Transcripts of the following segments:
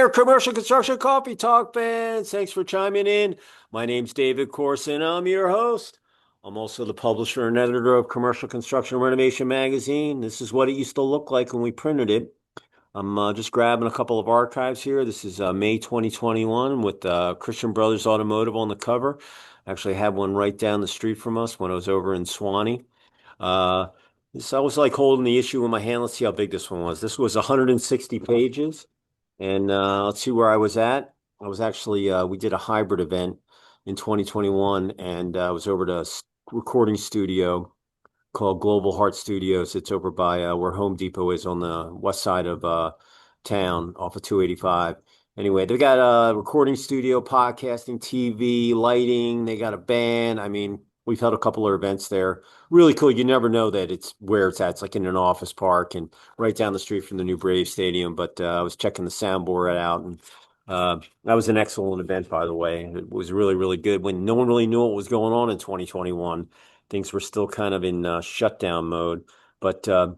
there, Commercial Construction Coffee Talk fans. Thanks for chiming in. My name's David Corson. I'm your host. I'm also the publisher and editor of Commercial Construction Renovation Magazine. This is what it used to look like when we printed it. I'm just grabbing a couple of archives here. This is May 2021 with Christian Brothers Automotive on the cover. I actually had one right down the street from us when I was over in Swanee. Uh, this I was like holding the issue in my hand. Let's see how big this one was. This was 160 pages. And let's see where I was at. I was actually, we did a hybrid event in 2021, and I was over to a recording studio called Global Heart Studios. It's over by where Home Depot is on the west side of town off of 285. Anyway, they got a recording studio, podcasting, TV, lighting. They got a band. I mean, we've held a couple of events there. Really cool. You never know that it's where it's at. It's like in an office park and right down the street from the new Brave Stadium. But I was checking the soundboard out, and that was an excellent event, by the way. It was really, really good when no one really knew what was going on in 2021. Things were still kind of in shutdown mode. But I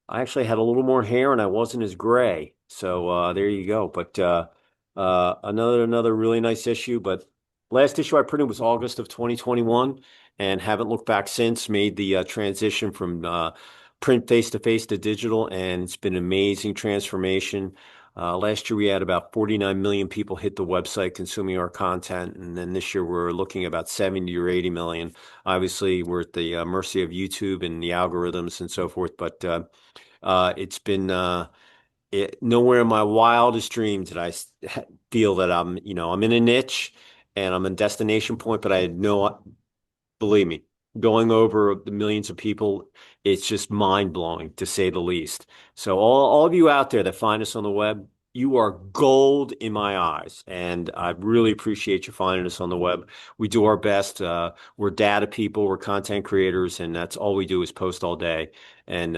actually had a little more hair and I wasn't as gray. So there you go. But another really nice issue. But last issue I printed was August of 2021 and haven't looked back since. Made the transition from print face-to-face to digital, and it's been an amazing transformation. Last year we had about 49 million people hit the website consuming our content, and then this year we're looking about 70 or 80 million. Obviously, we're at the mercy of YouTube and the algorithms and so forth, but it's been nowhere in my wildest dreams did I feel that I'm in a niche and I'm a destination point, but I had no, believe me, going over the millions of people, it's just mind blowing to say the least. So all of you out there that find us on the web, you are gold in my eyes, and I really appreciate you finding us on the web. We do our best. We're data people, we're content creators, and that's all we do is post all day. And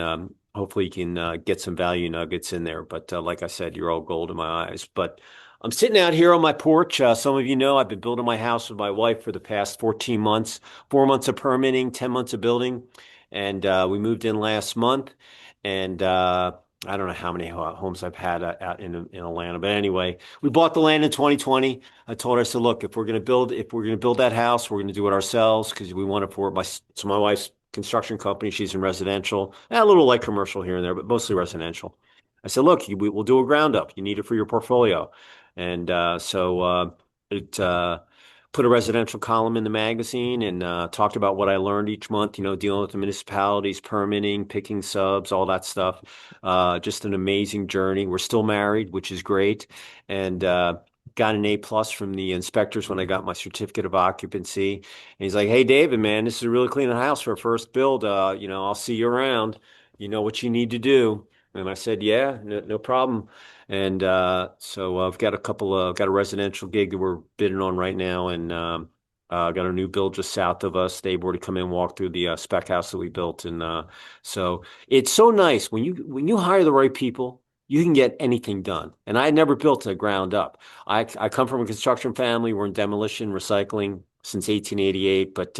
hopefully you can get some value nuggets in there. But like I said, you're all gold in my eyes. But I'm sitting out here on my porch. Some of you know I've been building my house with my wife for the past 14 months, 4 months of permitting, 10 months of building. And we moved in last month. And I don't know how many homes I've had out in Atlanta. But anyway, we bought the land in 2020. I told her, I said, look, if we're going to build that house, we're going to do it ourselves because we want it for my wife's construction company. She's in residential, a little light commercial here and there, but mostly residential. I said, look, we'll do a ground up. You need it for your portfolio. And so it put a residential column in the magazine and talked about what I learned each month, dealing with the municipalities, permitting, picking subs, all that stuff. Just an amazing journey. We're still married, which is great. And got an A+ from the inspectors when I got my certificate of occupancy. And he's like, hey, David, man, this is a really clean house for a first build. I'll see you around. You know what you need to do. And I said, yeah, no problem. And so I've got got a residential gig that we're bidding on right now, and got a new build just south of us. They've already come in and walked through the spec house that we built, and so it's so nice when you hire the right people, you can get anything done. And I had never built a ground up. I come from a construction family. We're in demolition, recycling since 1888, but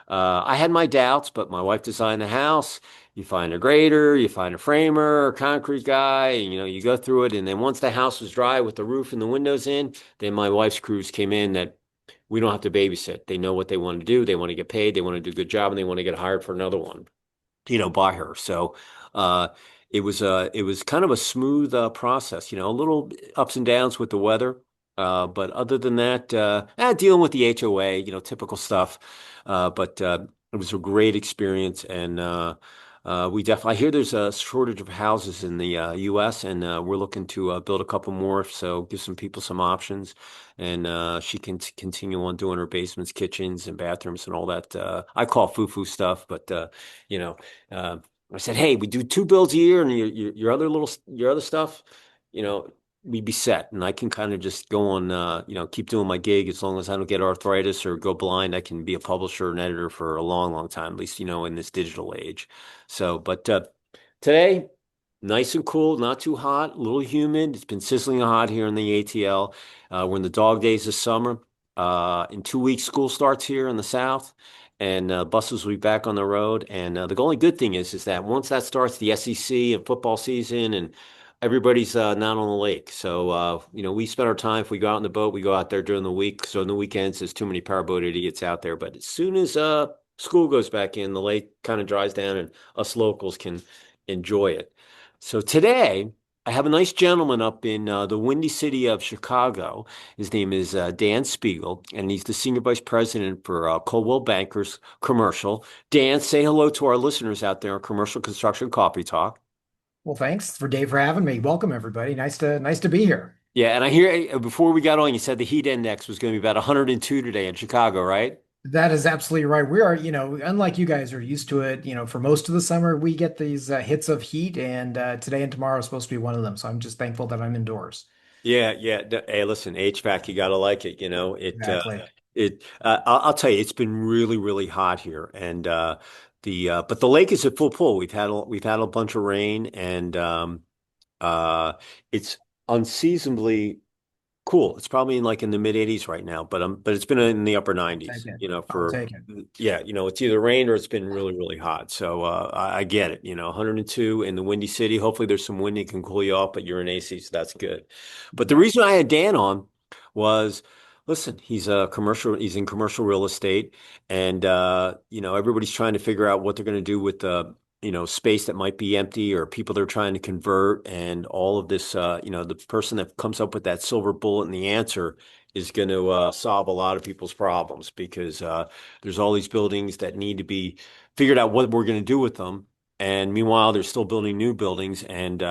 I had my doubts, but my wife designed the house. You find a grader, you find a framer, a concrete guy, and you go through it. And then once the house was dry with the roof and the windows in, then my wife's crews came in that we don't have to babysit. They know what they want to do. They want to get paid. They want to do a good job, and they want to get hired for another one, by her. So it was kind of a smooth process, a little ups and downs with the weather. But other than that, dealing with the HOA, typical stuff. But it was a great experience, and I hear there's a shortage of houses in the U.S., and we're looking to build a couple more, so give some people some options, and she can continue on doing her basements, kitchens, and bathrooms, and all that. I call foo-foo stuff, but I said, hey, we do 2 builds a year, and your other stuff, we'd be set, and I can kind of just go on, keep doing my gig as long as I don't get arthritis or go blind. I can be a publisher and editor for a long, long time, at least, in this digital age. So, but today, nice and cool, not too hot, a little humid. It's been sizzling hot here in the ATL. We're in the dog days of summer. In 2 weeks, school starts here in the South, and buses will be back on the road. And the only good thing is that once that starts, the SEC and football season and everybody's not on the lake. So, we spend our time, if we go out in the boat, we go out there during the week. So, on the weekends, there's too many powerboat idiots out there. But as soon as school goes back in, the lake kind of dries down and us locals can enjoy it. So, today, I have a nice gentleman up in the windy city of Chicago. His name is Dan Spiegel, and he's the Senior Vice President for Coldwell Bankers Commercial. Dan, say hello to our listeners out there on Commercial Construction Coffee Talk. Well, thanks for Dave for having me. Welcome everybody. Nice to be here. Yeah, and I hear before we got on, you said the heat index was going to be about 102 today in Chicago, right? That is absolutely right. We are, unlike you guys are used to it, for most of the summer we get these hits of heat, and today and tomorrow is supposed to be one of them. So I'm just thankful that I'm indoors. Yeah, yeah. Hey, listen, HVAC, you gotta like it. Exactly. I'll tell you, it's been really, really hot here, and but the lake is at full pull. We've had a bunch of rain, and it's unseasonably cool. It's probably in the mid 80s right now, but it's been in the upper Take 90s, it. I'll for take it. yeah, it's either rained or it's been really, really hot. So I get it, 102 in the Windy City. Hopefully there's some wind that can cool you off, but you're in AC, so that's good. But the Yeah. reason I had Dan on was, listen, he's in commercial real estate, and everybody's trying to figure out what they're going to do with the space that might be empty or people they're trying to convert, and all of this, the person that comes up with that silver bullet and the answer is going to solve a lot of people's problems, because there's all these buildings that need to be figured out what we're going to do with them. And meanwhile, they're still building new buildings, and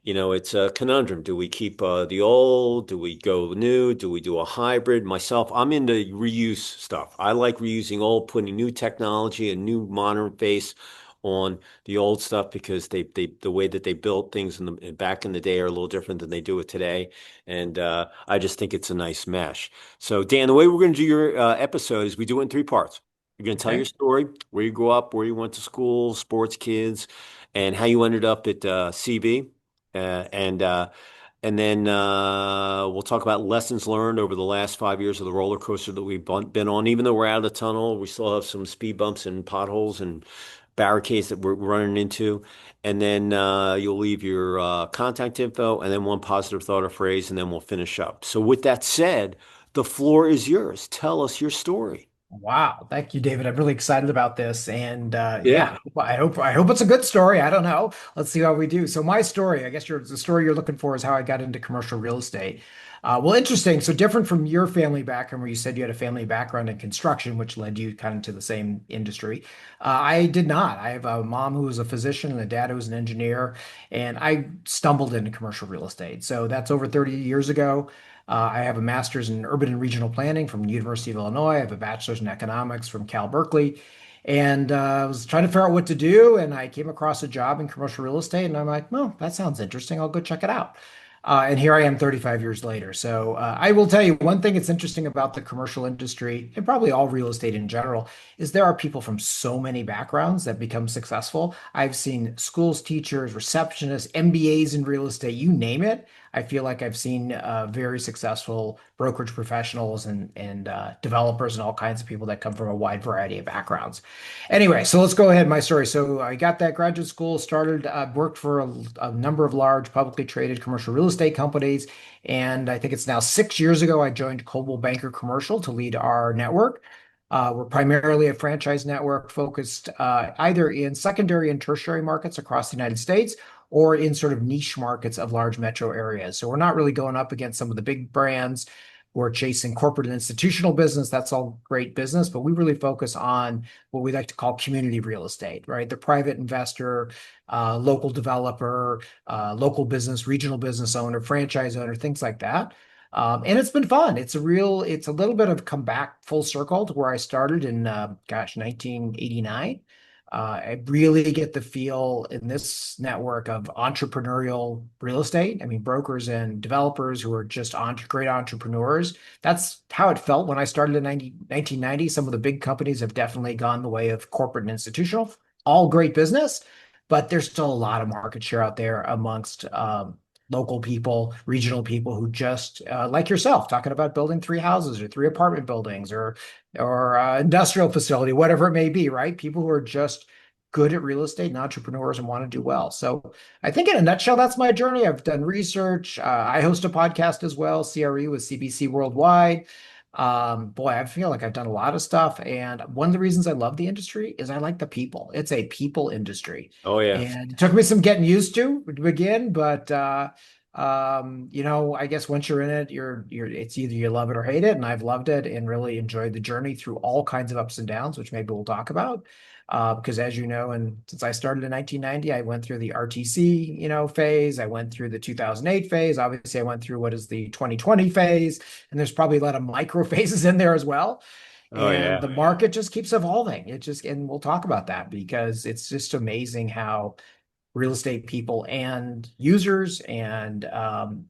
it's a conundrum. Do we keep the old? Do we go new? Do we do a hybrid? Myself, I'm into reuse stuff. I like reusing old, putting new technology, a new modern face on the old stuff, because the way that they built things back in the day are a little different than they do it today, and I just think it's a nice mesh. So Dan, the way we're going to do your episode is we do it in three parts. You're going to tell your Okay. story, where you grew up, where you went to school, sports kids, and how you ended up at CB, and then we'll talk about lessons learned over the last 5 years of the roller coaster that we've been on. Even though we're out of the tunnel, we still have some speed bumps and potholes and barricades that we're running into. And then you'll leave your contact info, and then one positive thought or phrase, and then we'll finish up. So with that said, the floor is yours. Tell us your story. Wow, thank you, David. I'm really excited about this, and Yeah. yeah, I hope it's a good story. I don't know. Let's see how we do. So my story, I guess the story you're looking for is how I got into commercial real estate. Well, interesting. So different from your family background, where you said you had a family background in construction, which led you kind of to the same industry. I did not. I have a mom who was a physician and a dad who was an engineer, and I stumbled into commercial real estate. So that's over 30 years ago. I have a master's in urban and regional planning from the University of Illinois. I have a bachelor's in economics from Cal Berkeley. And I was trying to figure out what to do. And I came across a job in commercial real estate. And I'm like, well, that sounds interesting. I'll go check it out. And here I am 35 years later. So I will tell you one thing that's interesting about the commercial industry, and probably all real estate in general, is there are people from so many backgrounds that become successful. I've seen schools, teachers, receptionists, MBAs in real estate, you name it. I feel like I've seen very successful brokerage professionals and developers and all kinds of people that come from a wide variety of backgrounds. Anyway, so let's go ahead. My story. So I got that graduate school, started, worked for a number of large publicly traded commercial real estate companies. And I think it's now 6 years ago, I joined Coldwell Banker Commercial to lead our network. We're primarily a franchise network focused either in secondary and tertiary markets across the United States or in sort of niche markets of large metro areas. So we're not really going up against some of the big brands. We're chasing corporate and institutional business. That's all great business, but we really focus on what we like to call community real estate, right? The private investor, local developer, local business, regional business owner, franchise owner, things like that. And it's been fun. It's a little bit of come back full circle to where I started in, 1989. I really get the feel in this network of entrepreneurial real estate. I mean, brokers and developers who are just great entrepreneurs. That's how it felt when I started in 1990. Some of the big companies have definitely gone the way of corporate and institutional, all great business, but there's still a lot of market share out there amongst local people, regional people who just like yourself, talking about building three houses or three apartment buildings or industrial facility, whatever it may be, right? People who are just good at real estate and entrepreneurs and want to do well. So I think in a nutshell, that's my journey. I've done research. I host a podcast as well, CRE with CBC Worldwide. Boy, I feel like I've done a lot of stuff. And one of the reasons I love the industry is I like the people. It's a people industry. Oh yeah. And it took me some getting used to begin, but I guess once you're in it, it's either you love it or hate it. And I've loved it and really enjoyed the journey through all kinds of ups and downs, which maybe we'll talk about. Because as you know, and since I started in 1990, I went through the RTC, phase. I went through the 2008 phase. Obviously, I went through what is the 2020 phase, and there's probably a lot of micro phases in there as well. Oh And yeah. the market just keeps evolving. And we'll talk about that because it's just amazing how real estate people and users and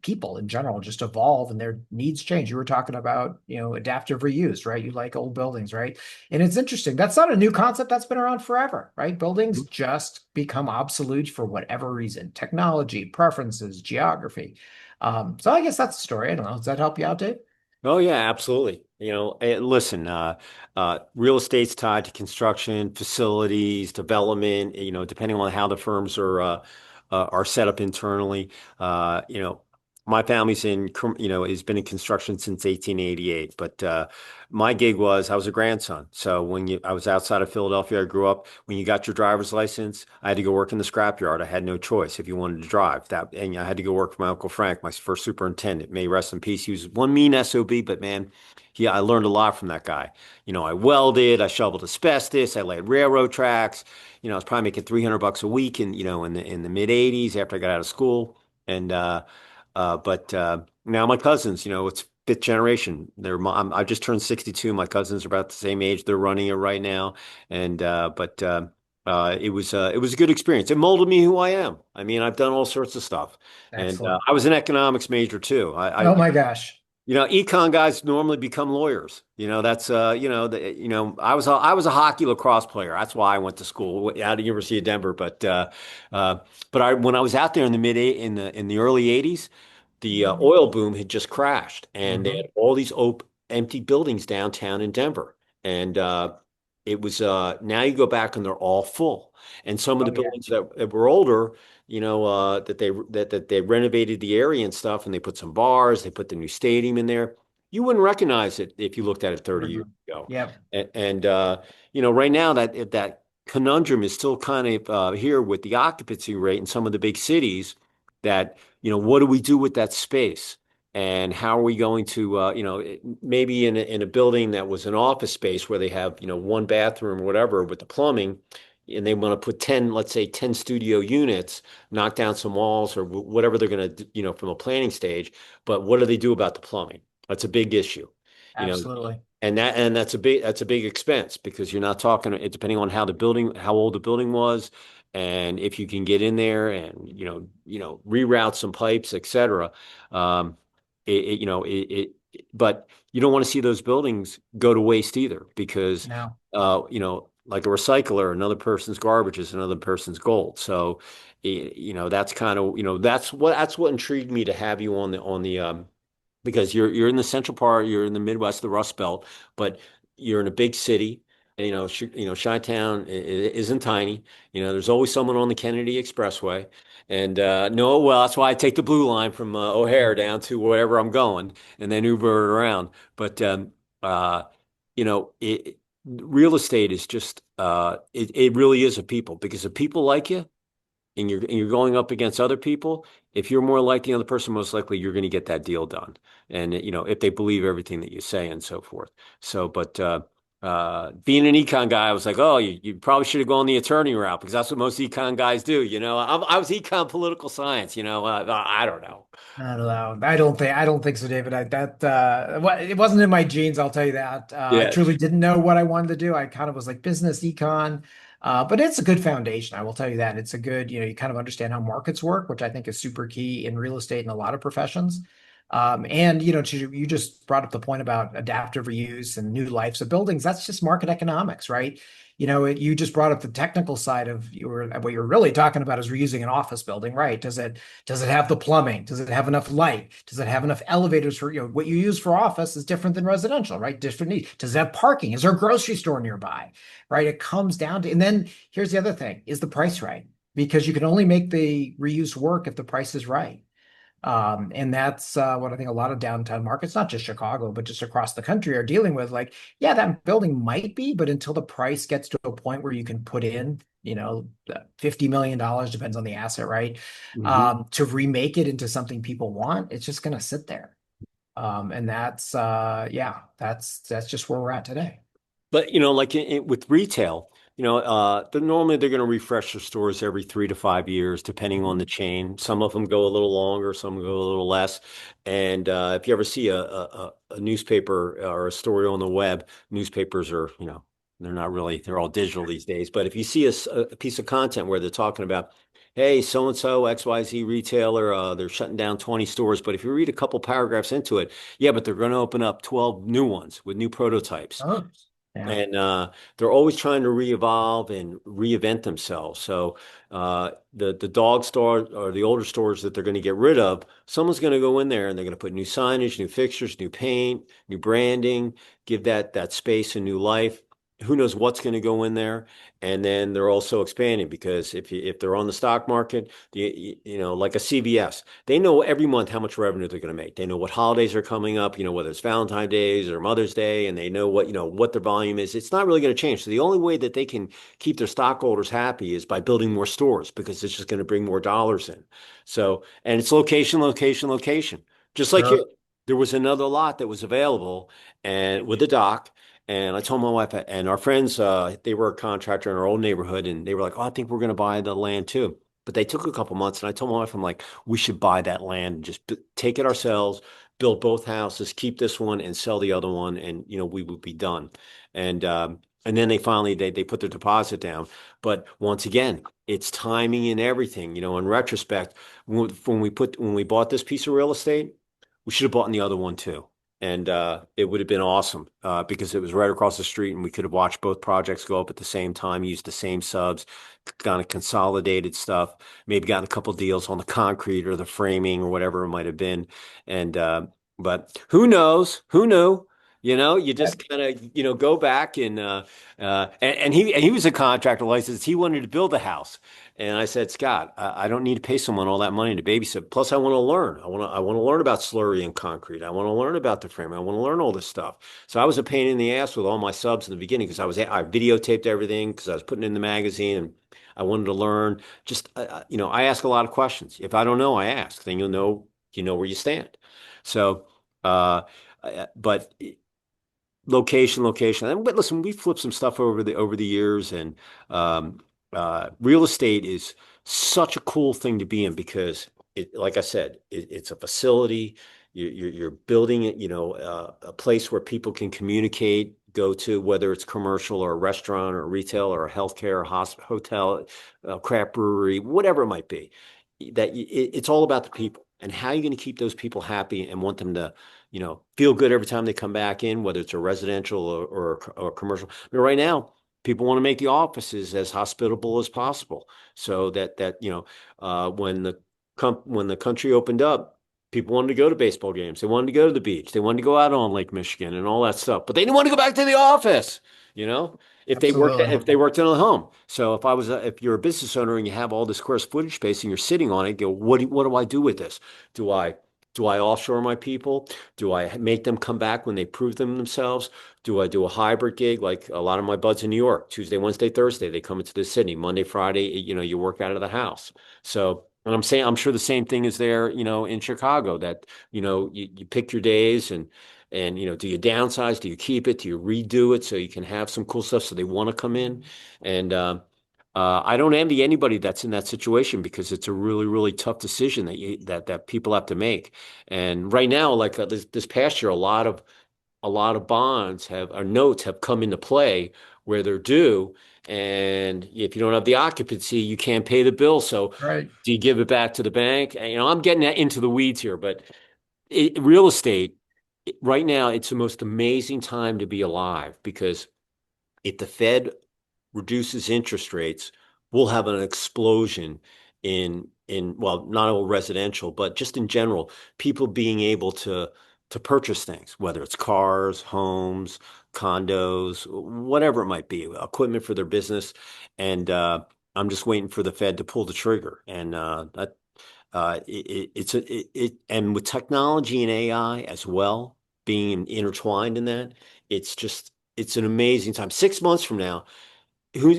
people in general just evolve and their needs change. You were talking about, adaptive reuse, right? You like old buildings, right? And it's interesting. That's not a new concept. That's been around forever, right? Buildings just become obsolete for whatever reason, technology, preferences, geography. So I guess that's the story. I don't know. Does that help you out, Dave? Oh yeah, absolutely. Listen, real estate's tied to construction, facilities, development, depending on how the firms are set up internally. My family's has been in construction since 1888, but my gig was I was a grandson. So I was outside of Philadelphia, I grew up. When you got your driver's license, I had to go work in the scrapyard. I had no choice if you wanted to drive that, and I had to go work for my Uncle Frank, my first superintendent. May he rest in peace. He was one mean SOB, but man, I learned a lot from that guy. I welded, I shoveled asbestos, I laid railroad tracks. I was probably making $300 a week in the mid '80s after I got out of school. And but now my cousins, it's fifth generation. I just turned 62. My cousins are about the same age. They're running it right now, and it was a good experience. It molded me who I am. I mean, I've done all sorts of stuff, and Excellent. I was an economics major too. Oh my gosh. Econ guys normally become lawyers. I was a hockey lacrosse player. That's why I went to school out of University of Denver. Uh, when I was out there in the early '80s, the oil boom had just crashed, and they Hmm. had all these empty buildings downtown in Denver, and it was now you go back and they're all full, and some of the Oh yeah. buildings that were older, that they renovated the area and stuff, and they put some bars, they put the new stadium in there. You wouldn't recognize it if you looked at it 30 years Hmm. ago. Yep. And right now that conundrum is still kind of here with the occupancy rate in some of the big cities. That what do we do with that space? And how are we going to, maybe in a building that was an office space where they have, one bathroom or whatever with the plumbing, and they want to put 10, let's say 10 studio units, knock down some walls or whatever they're going to, from a planning stage. But what do they do about the plumbing? That's a big issue, you know, Absolutely. and that's a big expense because you're not talking, depending on how old the building was, and if you can get in there and reroute some pipes, etc. Um, but you don't want to see those buildings go to waste either because No. like a recycler, another person's garbage is another person's gold. So that's kind of that's what intrigued me to have you on the because you're in the central part, you're in the Midwest, the Rust Belt, but you're in a big city. And, Chi-Town isn't tiny. There's always someone on the Kennedy Expressway. And no, well, that's why I take the blue line from O'Hare down to wherever I'm going, and then Uber it around. But uh, real estate is just it really is a people because if people like you, and you're going up against other people, if you're more like the other person, most likely you're going to get that deal done. And if they believe everything that you say and so forth. So, but being an econ guy, I was like, oh, you probably should have gone the attorney route because that's what most econ guys do. I was econ political science. I don't know. I don't know. I don't think so, David. It wasn't in my genes, I'll tell you that. I Yeah. truly didn't know what I wanted to do. I kind of was like business econ. But it's a good foundation, I will tell you that. It's a good, you kind of understand how markets work, which I think is super key in real estate and a lot of professions. And you just brought up the point about adaptive reuse and new lives of buildings. That's just market economics, right? You just brought up the technical side of what you're really talking about is reusing an office building, right? Does it have the plumbing? Does it have enough light? Does it have enough elevators for, what you use for office is different than residential, right? Different needs. Does it have parking? Is there a grocery store nearby? Right? It comes down to, and then here's the other thing, is the price right? Because you can only make the reuse work if the price is right. And that's what I think a lot of downtown markets, not just Chicago, but just across the country, are dealing with. Like, yeah, that building might be, but until the price gets to a point where you can put in, $50 million, depends on the asset, right? Mhm. To remake it into something people want, it's just going to sit there. And yeah, that's just where we're at today. But like with retail, normally they're going to refresh their stores every 3 to 5 years, depending on the Mhm. chain. Some of them go a little longer, some go a little less. And if you ever see a newspaper or a story on the web, newspapers are, they're not really, they're all digital these days. But if you see a piece of content where they're talking about, hey, so and so XYZ retailer, they're shutting down 20 stores. But if you read a couple paragraphs into it, yeah, but they're going to open up 12 new ones with new prototypes. Oh, yeah. And they're always trying to re-evolve and reinvent themselves. So the dog store or the older stores that they're going to get rid of, someone's going to go in there and they're going to put new signage, new fixtures, new paint, new branding, give that space a new life. Who knows what's going to go in there? And then they're also expanding because if they're on the stock market, like a CVS, they know every month how much revenue they're going to make. They know what holidays are coming up, whether it's Valentine's Day or Mother's Day, and they know what their volume is. It's not really going to change. So the only way that they can keep their stockholders happy is by building more stores because it's just going to bring more dollars in. So, and it's location, location, location. Just like here, Sure. there was another lot that was available and with a dock. And I told my wife and our friends, they were a contractor in our old neighborhood, and they were like, "Oh, I think we're going to buy the land too." But they took a couple months, and I told my wife, I'm like, we should buy that land and just take it ourselves, build both houses, keep this one and sell the other one, and we would be done. And then they finally they put their deposit down. But once again, it's timing and everything. In retrospect, when we bought this piece of real estate, we should have bought in the other one too. And it would have been awesome because it was right across the street, and we could have watched both projects go up at the same time, used the same subs, kind of consolidated stuff, maybe gotten a couple deals on the concrete or the framing or whatever it might have been. And but who knows? Who knew? You just kind of go back and he was a contractor license. He wanted to build a house, and I said, Scott, I don't need to pay someone all that money to babysit. Plus, I want to learn. I want to learn about slurry and concrete. I want to learn about the framing. I want to learn all this stuff. So I was a pain in the ass with all my subs in the beginning because I videotaped everything because I was putting it in the magazine and I wanted to learn. Just I ask a lot of questions. If I don't know, I ask. Then you know where you stand. So, but location, location. But listen, we flipped some stuff over the years, and real estate is such a cool thing to be in because like I said, it's a facility. You're building it, a place where people can communicate, go to, whether it's commercial or a restaurant or retail or a healthcare, hotel, craft brewery, whatever it might be. It's all about the people and how you're going to keep those people happy and want them to feel good every time they come back in, whether it's a residential or commercial. I mean, right now, people want to make the offices as hospitable as possible, so when the country opened up, people wanted to go to baseball games, they wanted to go to the beach, they wanted to go out on Lake Michigan and all that stuff, but they didn't want to go back to the office. You know, Absolutely. if they worked in a home. So if you're a business owner and you have all this square footage space and you're sitting on it, go, what do I do with this? Do I do I offshore my people? Do I make them come back when they prove themselves? Do I do a hybrid gig like a lot of my buds in New York, Tuesday, Wednesday, Thursday, they come into the city, Monday, Friday, you work out of the house. So, and I'm sure the same thing is there, in Chicago that, you pick your days and, do you downsize? Do you keep it? Do you redo it so you can have some cool stuff so they want to come in? And, I don't envy anybody that's in that situation because it's a really, really tough decision that people have to make. And right now, like this past year, a lot of bonds have or notes have come into play where they're due, and if you don't have the occupancy, you can't pay the bill. So Right. do you give it back to the bank? And, I'm getting into the weeds here, but Real estate right now, it's the most amazing time to be alive because if the Fed reduces interest rates, we'll have an explosion in well, not all residential, but just in general, people being able to purchase things, whether it's cars, homes, condos, whatever it might be, equipment for their business. And I'm just waiting for the Fed to pull the trigger. And that it's and with technology and AI as well being intertwined in that, it's an amazing time. 6 months from now, who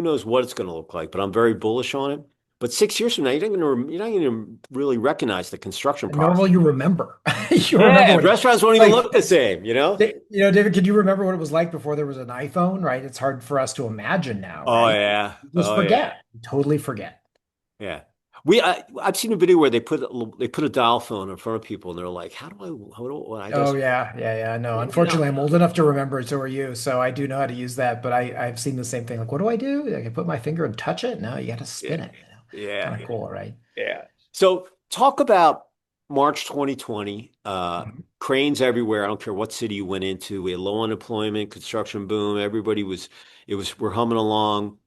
knows what it's going to look like, but I'm very bullish on it. But 6 years from now, you're not going to really recognize the construction And nor will process. you remember. You remember Yeah, what it restaurants won't even was look the same, you know? like. David, can you remember what it was like before there was an iPhone, right? It's hard for us to imagine now, Oh right? yeah. You just Oh yeah. forget. You totally forget. Yeah. I've seen a video where they put a dial phone in front of people and they're like, how do what I Oh just yeah, yeah, yeah. No, you know. unfortunately, I'm old enough to remember. So are you. So I do know how to use that. But I've seen the same thing. Like, what do I do? I can put my finger and touch it. No, you got to Yeah. spin it. Yeah. Kind of cool, right? Yeah. So talk about March 2020. Mhm. Cranes everywhere. I don't care what city you went into. We had low unemployment, construction boom. We're humming along.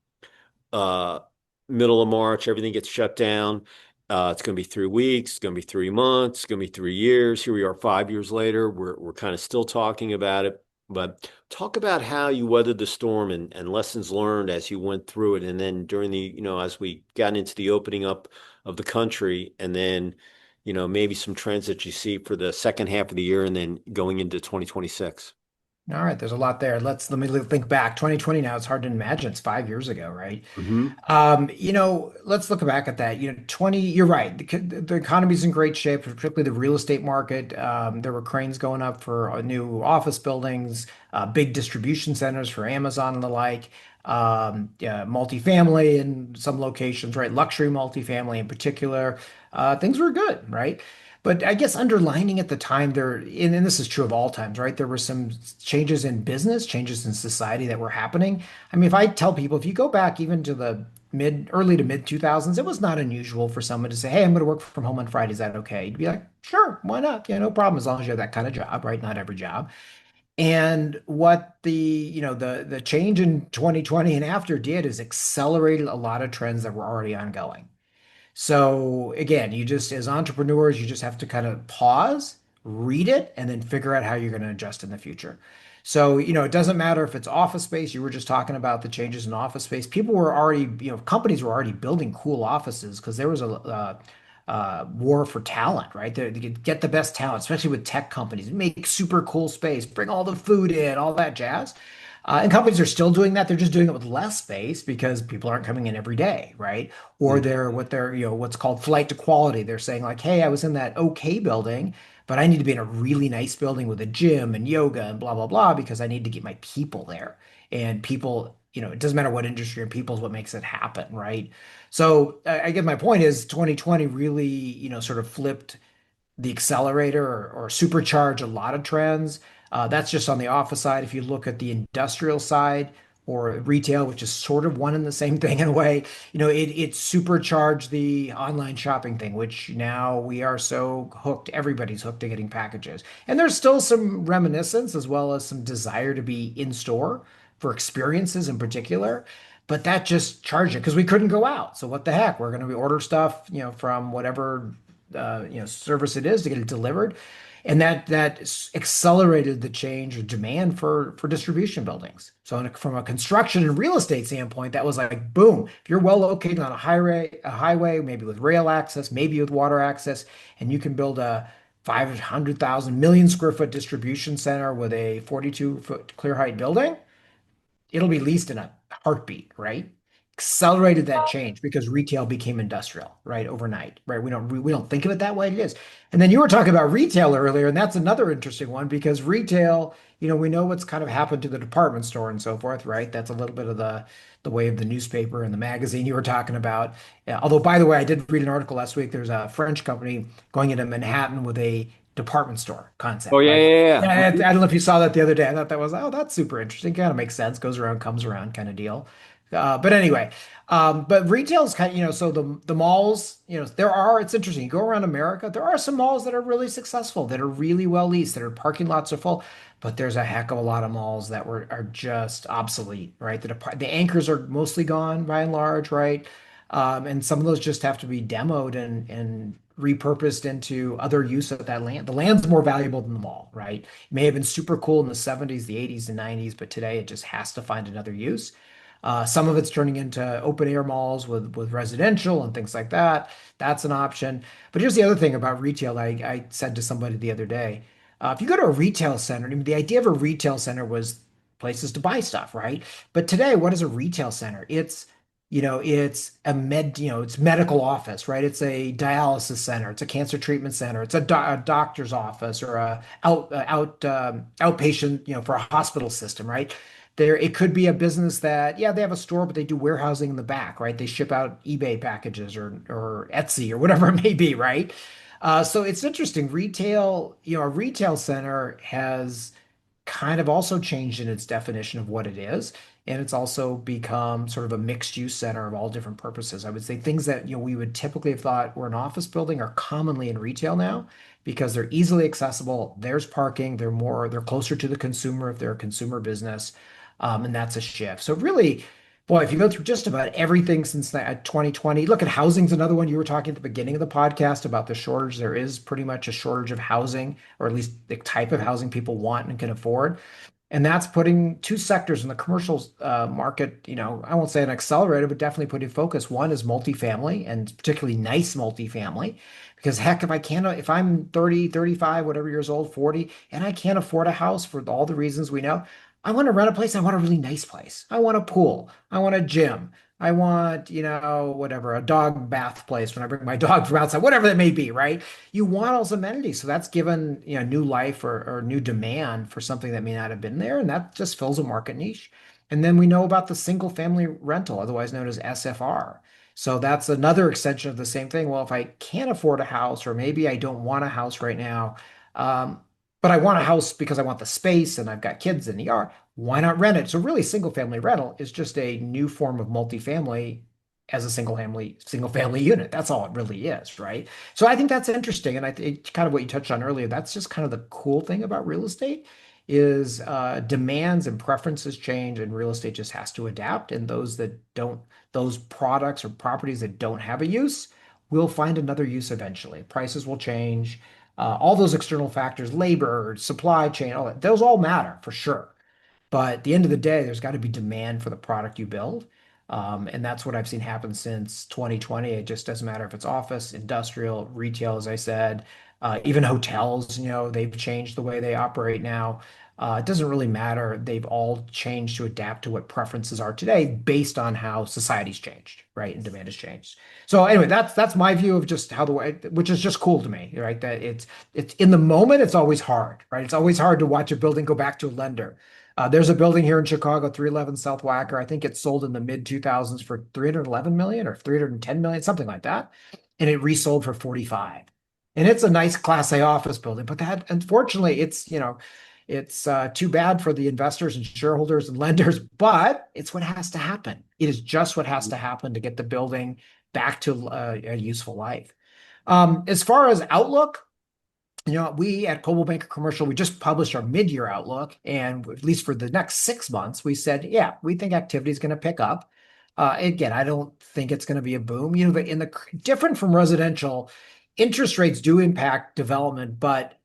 Uh, Middle of March, everything gets shut down. It's going to be 3 weeks. It's going to be 3 months. It's going to be 3 years. Here we are 5 years later. We're kind of still talking about it. But talk about how you weathered the storm and lessons learned as you went through it. And then during as we got into the opening up of the country, and then, maybe some trends that you see for the second half of the year and then going into 2026. All right, there's a lot there. Let me think back. 2020 now, it's hard to imagine. It's 5 years ago, right? Hmm. Let's look back at that. 20, you're right. The economy's in great shape, particularly the real estate market. There were cranes going up for new office buildings, big distribution centers for Amazon and the like, yeah, multifamily in some locations, right? Luxury multifamily in particular. Things were good, right? But I guess underlining at the time there, and this is true of all times, right? There were some changes in business, changes in society that were happening. I mean, if I tell people, if you go back even to the early to mid 2000s, it was not unusual for someone to say, "Hey, I'm going to work from home on Friday. Is that okay?" You'd be like, "Sure, why not? Yeah, no problem, as long as you have that kind of job, right? Not every job." And what the change in 2020 and after did is accelerated a lot of trends that were already ongoing. So again, you just as entrepreneurs, you just have to kind of pause, read it, and then figure out how you're going to adjust in the future. So, it doesn't matter if it's office space. You were just talking about the changes in office space. People were already, companies were already building cool offices because there was a war for talent, right? They could get the best talent, especially with tech companies, make super cool space, bring all the food in, all that jazz. And companies are still doing that. They're just doing it with less space because people aren't coming in every day, right? Or they're what's called flight to quality. They're saying like, hey, I was in that okay building, but I need to be in a really nice building with a gym and yoga and blah blah blah because I need to get my people there. And people, it doesn't matter what industry, and people is what makes it happen, right? So I guess my point is 2020 really, sort of flipped the accelerator or supercharge a lot of trends. That's just on the office side. If you look at the industrial side or retail, which is sort of one and the same thing in a way, it supercharged the online shopping thing, which now we are so hooked. Everybody's hooked to getting packages. And there's still some reminiscence as well as some desire to be in store for experiences in particular. But that just charged it because we couldn't go out. So what the heck? We're going to order stuff, from whatever service it is to get it delivered, and that accelerated the change of demand for distribution buildings. So from a construction and real estate standpoint, that was like boom. If you're well located on a highway, maybe with rail access, maybe with water access, and you can build a 500,000 million square foot distribution center with a 42-foot clear height building, it'll be leased in a heartbeat, right? Accelerated that change because retail became industrial, right? Overnight, right? We don't think of it that way. It is. And then you were talking about retail earlier, and that's another interesting one because retail, we know what's kind of happened to the department store and so forth, right? That's a little bit of the way of the newspaper and the magazine you were talking about. Although, by the way, I did read an article last week. There's a French company going into Manhattan with a department store Oh concept, yeah, right? yeah, Yeah, yeah. I don't know if you saw that the other day. I thought that was, oh, that's super interesting. Kind of makes sense. Goes around, comes around kind of deal. But anyway, but retail is kind of, so the malls, it's interesting. You go around America, there are some malls that are really successful, that are really well leased, that are parking lots are full, but there's a heck of a lot of malls that are just obsolete, right? The anchors are mostly gone by and large, right? And some of those just have to be demoed and repurposed into other use of that land. The land's more valuable than the mall, right? It may have been super cool in the 70s, the 80s, and 90s, but today it just has to find another use. Some of it's turning into open air malls with residential and things like that. That's an option. But here's the other thing about retail. I said to somebody the other day, if you go to a retail center, I mean, the idea of a retail center was places to buy stuff, right? But today, what is a retail center? It's it's medical office, right? It's a dialysis center, it's a cancer treatment center, it's a doctor's office or outpatient, for a hospital system, right? It could be a business that, yeah, they have a store, but they do warehousing in the back, right? They ship out eBay packages or Etsy or whatever it may be, right? So it's interesting. Retail, a retail center has kind of also changed in its definition of what it is. And it's also become sort of a mixed use center of all different purposes. I would say things that we would typically have thought were an office building are commonly in retail now because they're easily accessible. There's parking, they're closer to the consumer if they're a consumer business. And that's a shift. So really, boy, if you go through just about everything since 2020, look at housing's another one. You were talking at the beginning of the podcast about the shortage. There is pretty much a shortage of housing, or at least the type of housing people want and can afford. And that's putting two sectors in the commercial market, I won't say an accelerator, but definitely putting focus. One is multifamily and particularly nice multifamily. Because heck, if I'm 30, 35, whatever years old, 40, and I can't afford a house for all the reasons we know, I want to rent a place. I want a really nice place. I want a pool. I want a gym. I want, whatever, a dog bath place when I bring my dog from outside, whatever that may be, right? You want those amenities. So that's given, new life or new demand for something that may not have been there. And that just fills a market niche. And then we know about the single family rental, otherwise known as SFR. So that's another extension of the same thing. Well, if I can't afford a house, or maybe I don't want a house right now, um, but I want a house because I want the space and I've got kids in the yard, why not rent it? So really, single family rental is just a new form of multifamily as a single family unit. That's all it really is, right? So I think that's interesting. And I think kind of what you touched on earlier, that's just kind of the cool thing about real estate is demands and preferences change and real estate just has to adapt. And those products or properties that don't have a use will find another use eventually. Prices will change. All those external factors, labor, supply chain, all that, those all matter for sure. But at the end of the day, there's got to be demand for the product you build. And that's what I've seen happen since 2020. It just doesn't matter if it's office, industrial, retail, as I said, even hotels, they've changed the way they operate now. It doesn't really matter. They've all changed to adapt to what preferences are today based on how society's changed, right? And demand has changed. So anyway, that's my view of just how the way, which is just cool to me, right? That it's in the moment, it's always hard, right? It's always hard to watch a building go back to a lender. There's a building here in Chicago, 311 South Wacker. I think it sold in the mid 2000s for 311 million or 310 million, something like that. And it resold for 45. And it's a nice Class A office building, but that unfortunately it's too bad for the investors and shareholders and lenders, but it's what has to happen. It is just what has to happen to get the building back to a useful life. As far as outlook, we at Coldwell Banker Commercial, we just published our mid-year outlook, and at least for the next 6 months, we said, yeah, we think activity is going to pick up. Again, I don't think it's going to be a boom. Different from residential, interest rates do impact development, but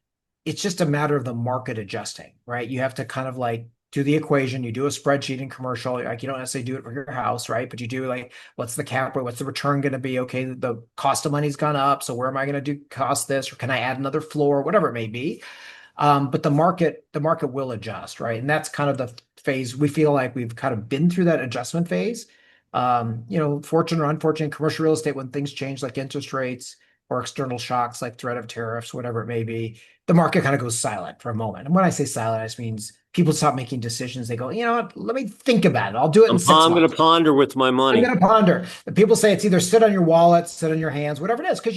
it's just a matter of the market adjusting, right? You have to kind of like do the equation. You do a spreadsheet in commercial, like you don't necessarily do it for your house, right? But you do like, what's the cap rate? What's the return going to be? Okay, the cost of money's gone up. So where am I going to do cost this? Or can I add another floor? Whatever it may be. But the market will adjust, right? And that's kind of the phase we feel like we've kind of been through that adjustment phase. Fortunate or unfortunate, commercial real estate, when things change like interest rates or external shocks like threat of tariffs, whatever it may be, the market kind of goes silent for a moment. And when I say silent, it just means people stop making decisions. They go, you know what, let me think about it. I'll do it in six I'm going to months. ponder with my I'm money. going to ponder. The people say it's either sit on your wallet, sit on your hands, whatever it is, because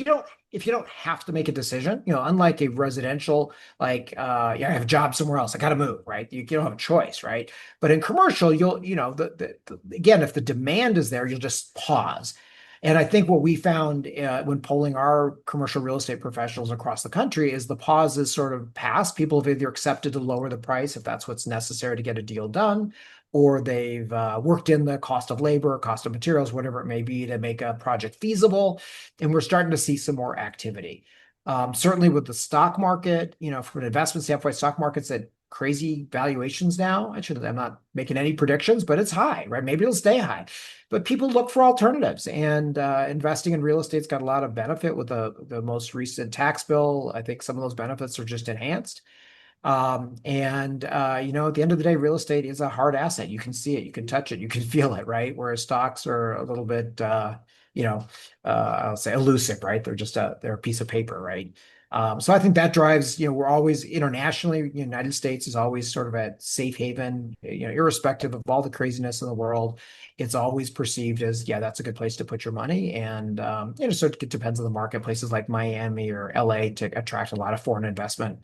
if you don't have to make a decision, unlike a residential, like, yeah, I have a job somewhere else, I got to move, right? You don't have a choice, right? But in commercial, you'll, again, if the demand is there, you'll just pause. And I think what we found when polling our commercial real estate professionals across the country is the pause is sort of past. People have either accepted to lower the price if that's what's necessary to get a deal done, or they've worked in the cost of labor, cost of materials, whatever it may be, to make a project feasible. And we're starting to see some more activity. Certainly with the stock market, from an investment standpoint, stock market's at crazy valuations now. I'm not making any predictions, but it's high, right? Maybe it'll stay high. But people look for alternatives, and investing in real estate's got a lot of benefit with the most recent tax bill. I think some of those benefits are just enhanced. And at the end of the day, real estate is a hard asset. You can see it, you can touch it, you can feel it, right? Whereas stocks are a little bit, you know, I'll say elusive, right? They're a piece of paper, right? So I think that drives, we're always internationally, United States is always sort of a safe haven, irrespective of all the craziness in the world. It's always perceived as, yeah, that's a good place to put your money. And, so it depends on the market. Places like Miami or LA to attract a lot of foreign investment,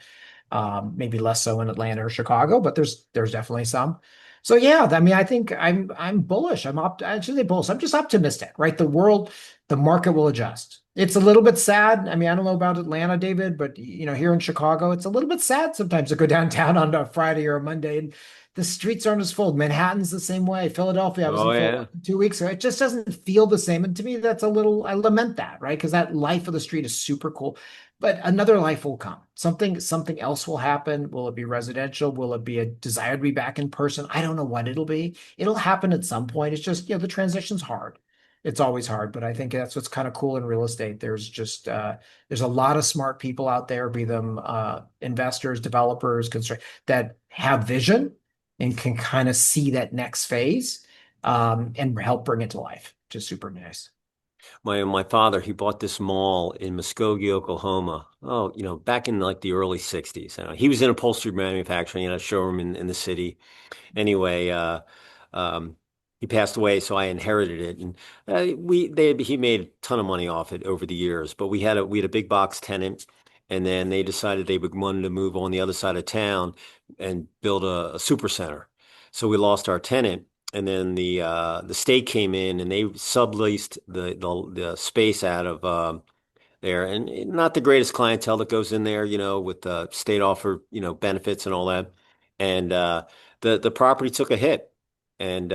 maybe less so in Atlanta or Chicago, but there's definitely some. So yeah, I mean, I think I'm bullish. I shouldn't say bullish. I'm just optimistic, right? The market will adjust. It's a little bit sad. I mean, I don't know about Atlanta, David, but here in Chicago, it's a little bit sad sometimes to go downtown on a Friday or a Monday and the streets aren't as full. Manhattan's the same way. Philadelphia, I was Oh in yeah. Philadelphia 2 weeks ago. It just doesn't feel the same. And to me, I lament that, right? Because that life of the street is super cool. But another life will come. Something else will happen. Will it be residential? Will it be a desire to be back in person? I don't know what it'll be. It'll happen at some point. It's just, the transition's hard. It's always hard, but I think that's what's kind of cool in real estate. There's a lot of smart people out there, be them investors, developers, that have vision and can kind of see that next phase, and help bring it to life. Just super nice. My father, he bought this mall in Muskogee, Oklahoma. Oh, back in like the early 60s. He was in upholstery manufacturing, a showroom in the city. Anyway, um, he passed away, so I inherited it, and he made a ton of money off it over the years. But we had a big box tenant, and then they decided they wanted to move on the other side of town and build a super center. So we lost our tenant, and then the state came in and they subleased the space out of there, and not the greatest clientele that goes in there, with state offer, benefits and all that. And the property took a hit, and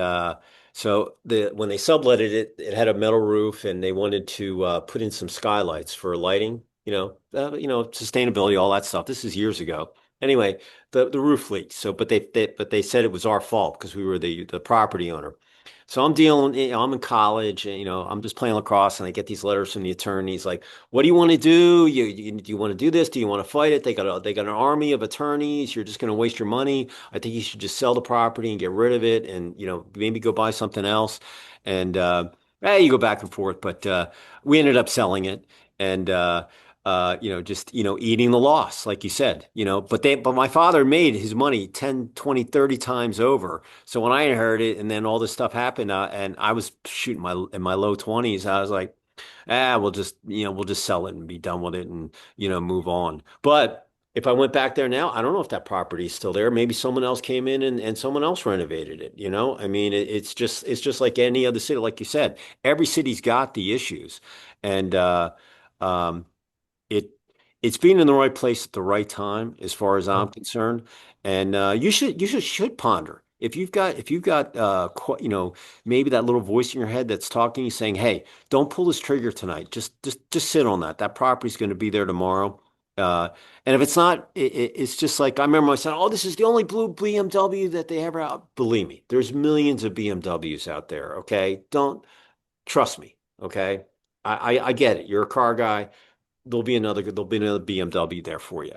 so when they subletted it, it had a metal roof, and they wanted to put in some skylights for lighting, sustainability, all that stuff. This is years ago. Anyway, the roof leaked. So, but they said it was our fault because we were the property owner. So I'm dealing, I'm in college and, I'm just playing lacrosse and I get these letters from the attorneys like, what do you want to do? Do you want to do this? Do you want to fight it? They got an army of attorneys. You're just going to waste your money. I think you should just sell the property and get rid of it and, maybe go buy something else. And, you go back and forth, but, we ended up selling it and, just, eating the loss, like you said, but my father made his money 10, 20, 30 times over. So when I inherited it and then all this stuff happened, and I was shooting in my low 20s, I was like, we'll just sell it and be done with it and, move on. But if I went back there now, I don't know if that property is still there. Maybe someone else came in and someone else renovated it, I mean, it's just like any other city, like you said, every city's got the issues. And, um, it it's being in the right place at the right time, as far as I'm concerned. And you should ponder if you've got maybe that little voice in your head that's talking to you saying, "Hey, don't pull this trigger tonight. Just sit on that. That property's going to be there tomorrow." Uh, and if it's not, it's just like I remember my son. Oh, this is the only blue BMW that they ever out. Believe me, there's millions of BMWs out there. Okay, don't trust me. Okay, I get it. You're a car guy. There'll be another BMW there for you.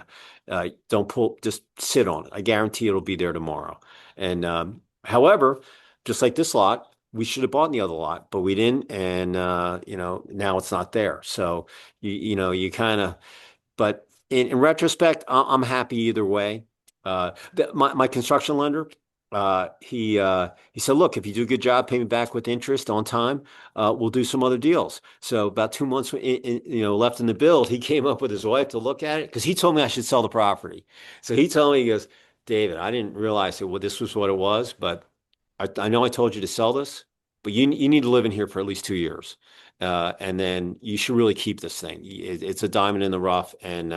Don't pull, just sit on it. I guarantee it'll be there tomorrow. And however, just like this lot, we should have bought in the other lot, but we didn't, and now it's not there. So you kind of, but in retrospect, I'm happy either way. My construction lender, he said, look, if you do a good job, pay me back with interest on time, we'll do some other deals. So about 2 months, left in the build, he came up with his wife to look at it because he told me I should sell the property. So he told me, he goes, David, I didn't realize that this was what it was, but I know I told you to sell this, but you need to live in here for at least 2 years. And then you should really keep this thing. It's a diamond in the rough, and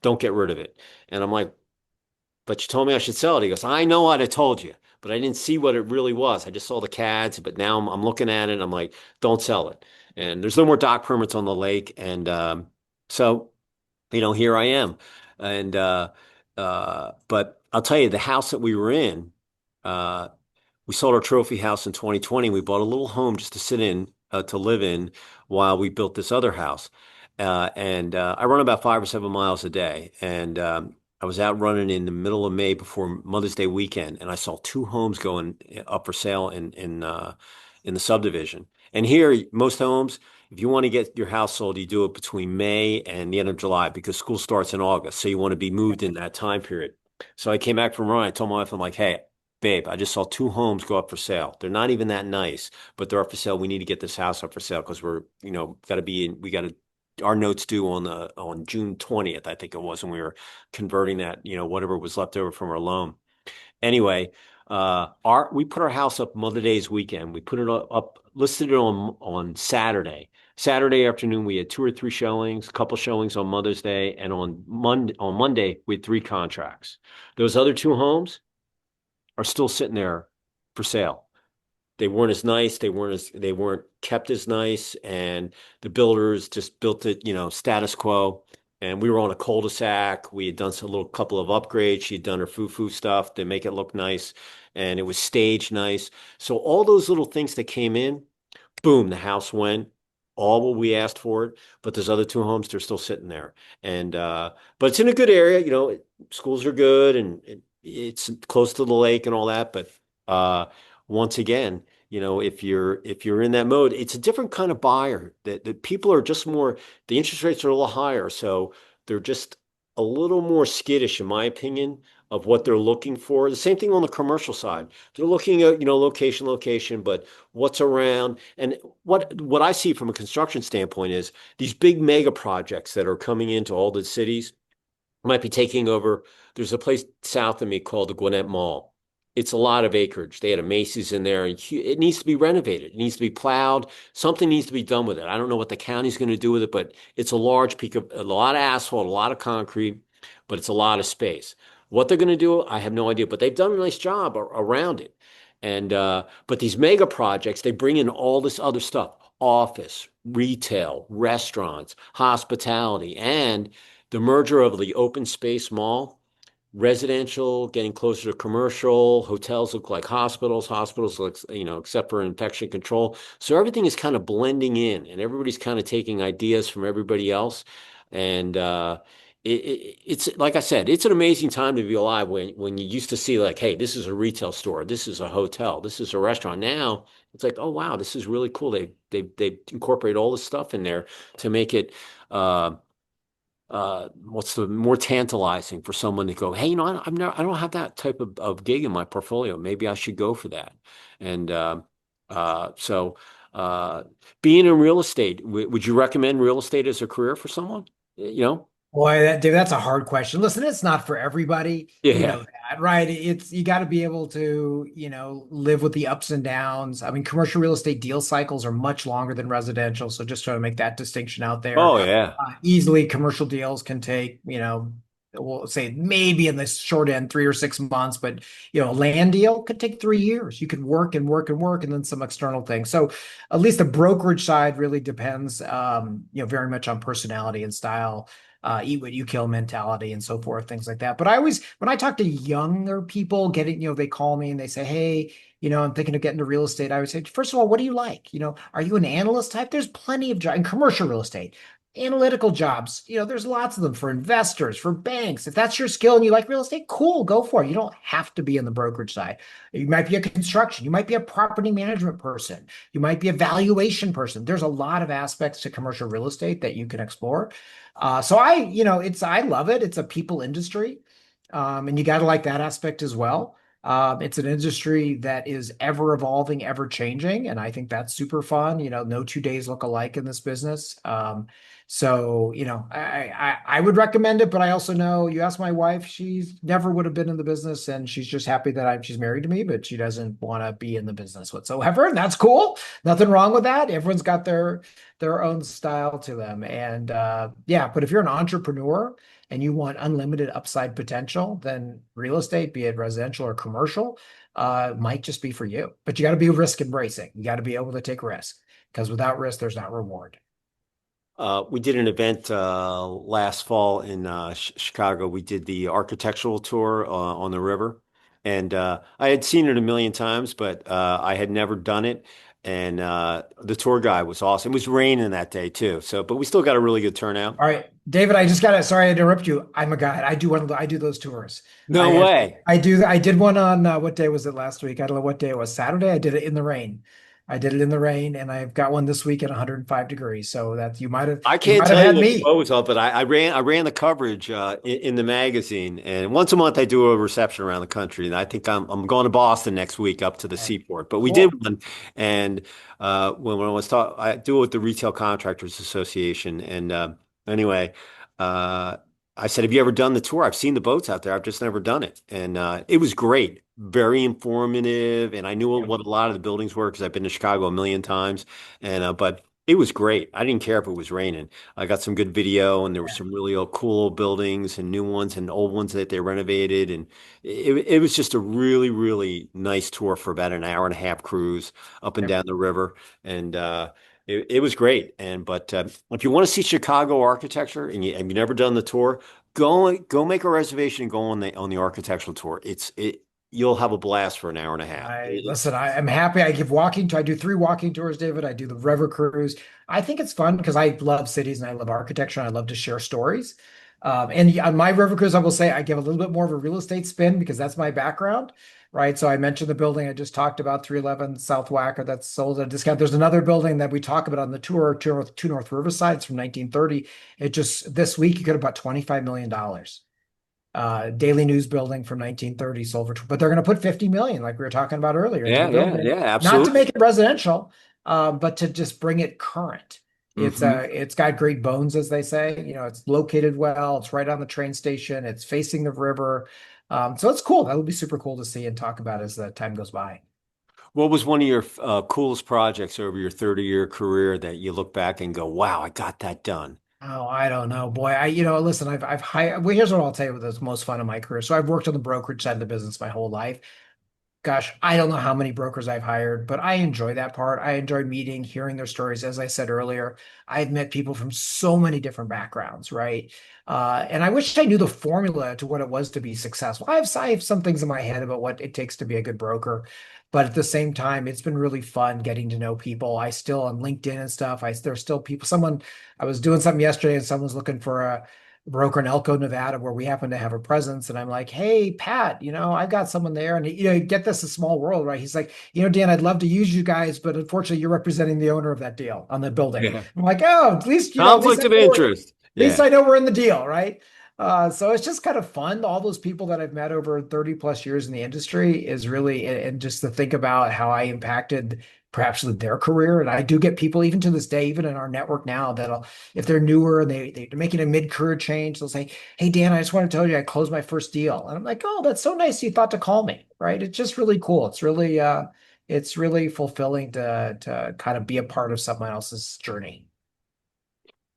don't get rid of it. And I'm like, but you told me I should sell it. He goes, I know what I told you, but I didn't see what it really was. I just saw the CADs, but now I'm looking at it. And I'm like, don't sell it. And there's no more dock permits on the lake. And so, here I am. And but I'll tell you, the house that we were in, uh, we sold our trophy house in 2020. We bought a little home just to sit in, to live in while we built this other house. And I run about 5 or 7 miles a day. And I was out running in the middle of May before Mother's Day weekend, and I saw two homes going up for sale in the subdivision. And here, most homes, if you want to get your house sold, you do it between May and the end of July because school starts in August. So you want to be moved in that time period. So I came back from running. I told my wife, I'm like, hey, babe, I just saw two homes go up for sale. They're not even that nice, but they're up for sale. We need to get this house up for sale because we got to, our notes due on June 20th, I think it was, when we were converting that, whatever was left over from our loan. Anyway, we put our house up Mother Day's weekend. We put it up, listed it on Saturday. Saturday afternoon, we had 2 or 3 showings, a couple showings on Mother's Day, and on Monday, we had 3 contracts. Those other 2 homes are still sitting there for sale. They weren't as nice. They weren't kept as nice, and the builders just built it, status quo. And we were on a cul-de-sac. We had done a little couple of upgrades. She'd done her foo-foo stuff to make it look nice, and it was staged nice. So all those little things that came in, boom, the house went all what we asked for it. But there's other 2 homes, they're still sitting there. And but it's in a good area, schools are good, and it's close to the lake and all that. But once again, if you're in that mode, it's a different kind of buyer. That people are just more, the interest rates are a little higher, so they're just a little more skittish, in my opinion, of what they're looking for. The same thing on the commercial side. They're looking at, location, but what's around. And what I see from a construction standpoint is these big mega projects that are coming into all the cities might be taking over. There's a place south of me called the Gwinnett Mall. It's a lot of acreage. They had a Macy's in there, and it needs to be renovated. It needs to be plowed. Something needs to be done with it. I don't know what the county's going to do with it, but it's a large peak of a lot of asphalt, a lot of concrete, but it's a lot of space. What they're going to do, I have no idea, but they've done a nice job around it. And but these mega projects, they bring in all this other stuff: office, retail, restaurants, hospitality, and the merger of the open space mall, residential getting closer to commercial. Hotels look like hospitals. Hospitals look, except for infection control. So everything is kind of blending in, and everybody's kind of taking ideas from everybody else. And it's like I said, it's an amazing time to be alive when you used to see, like, hey, this is a retail store, this is a hotel, this is a restaurant. Now it's like, oh wow, this is really cool. They incorporate all this stuff in there to make it what's the more tantalizing for someone to go, hey, I don't have that type of gig in my portfolio. Maybe I should go for that. And so being in real estate, would you recommend real estate as a career for someone? Boy, Dave, that's a hard question. Listen, it's not for everybody. You Yeah. know that, right? It's you got to be able to, live with the ups and downs. I mean, commercial real estate deal cycles are much longer than residential, so just trying to make that distinction out there. Oh yeah. Easily, commercial deals can take, we'll say maybe in the short end 3 or 6 months, but a land deal could take 3 years. You could work and work and work, and then some external things. So at least the brokerage side really depends, very much on personality and style, eat what you kill mentality and so forth, things like that. But when I talk to younger people they call me and they say, hey, I'm thinking of getting into real estate. I would say, first of all, what do you like? Are you an analyst type? There's plenty of jobs in commercial real estate, analytical jobs. There's lots of them for investors, for banks. If that's your skill and you like real estate, cool, go for it. You don't have to be in the brokerage side. You might be a construction, you might be a property management person, you might be a valuation person. There's a lot of aspects to commercial real estate that you can explore. So I love it. It's a people industry. And you got to like that aspect as well. It's an industry that is ever evolving, ever changing, and I think that's super fun. No 2 days look alike in this business. So, I would recommend it, but I also know you ask my wife, she's never would have been in the business, and she's just happy that she's married to me, but she doesn't want to be in the business whatsoever, and that's cool. Nothing wrong with that. Everyone's got their own style to them, and yeah. But if you're an entrepreneur and you want unlimited upside potential, then real estate, be it residential or commercial, might just be for you. But you got to be risk embracing. You got to be able to take risk because without risk, there's not reward. We did an event last fall in Chicago. We did the architectural tour on the river, and I had seen it a million times, but I had never done it. And the tour guy was awesome. It was raining that day too, but we still got a really good turnout. All right, David, I just got to, sorry to interrupt you. I'm a guide. I do those tours. No way. I did one on, what day was it last week? I don't know what day it was. Saturday. I did it in the rain. I did it in the rain, and I've got one this week at 105 degrees. So that I you can't might have tell you had what the me. boat was up, but I ran the coverage in the magazine, and once a month I do a reception around the country. And I think I'm going to Boston next week up to the Okay, seaport. But we did cool. one, and when I was talking, I do it with the Retail Contractors Association, and anyway, uh, I said, "Have you ever done the tour? I've seen the boats out there. I've just never done it." And it was great, very informative, and I knew Yep. what a lot of the buildings were because I've been to Chicago a million times, and but. It was great. I didn't care if it was raining. I got some good video, and there were Yeah. some really cool old buildings and new ones and old ones that they renovated. And it was just a really, really nice tour for about an hour and a half cruise up and Yep. down the river. And it was great. But if you want to see Chicago architecture and you've never done the tour, go make a reservation and go on the architectural tour. You'll have a blast for an hour and a half. I listen, I'm happy. I do 3 walking tours, David. I do the river cruise. I think it's fun because I love cities and I love architecture and I love to share stories. And on my river cruise, I will say I give a little bit more of a real estate spin because that's my background, right? So I mentioned the building I just talked about, 311 South Wacker, that's sold at a discount. There's another building that we talk about on the tour, two North Riverside. It's from 1930. It just this week you could have bought $25 million. Daily News building from 1930 sold for, but they're going to put 50 million, like we were talking about earlier, into the Yeah, yeah, building, yeah, not to absolutely. make it residential, but to just bring it current. Hmm. It's got great bones, as they say. It's located well. It's right on the train station. It's facing the river. So it's cool. That would be super cool to see and talk about as the time goes by. What was one of your coolest projects over your 30-year career that you look back and go, wow, I got that done? Oh, I don't know, boy. Listen, I've hired. Well, here's what I'll tell you. Was most fun in my career. So I've worked on the brokerage side of the business my whole life. Gosh, I don't know how many brokers I've hired, but I enjoy that part. I enjoy meeting, hearing their stories. As I said earlier, I've met people from so many different backgrounds, right? And I wish I knew the formula to what it was to be successful. I have some things in my head about what it takes to be a good broker, but at the same time, it's been really fun getting to know people. I still on LinkedIn and stuff. There's still people. I was doing something yesterday, and someone's looking for a broker in Elko, Nevada, where we happen to have a presence. And I'm like, hey, Pat, I've got someone there. And, get this, a small world, right? He's like, Dan, I'd love to use you guys, but unfortunately, you're representing the owner of that deal on the building. Yeah. I'm like, oh, at least, Conflict of interest. at least Yeah. I know we're in the deal, right? So it's just kind of fun. All those people that I've met over 30 plus years in the industry is really, and just to think about how I impacted perhaps their career. And I do get people even to this day, even in our network now, that'll, if they're newer and they're making a mid-career change, they'll say, hey, Dan, I just want to tell you I closed my first deal. And I'm like, oh, that's so nice you thought to call me, right? It's just really cool. It's really fulfilling to kind of be a part of someone else's journey.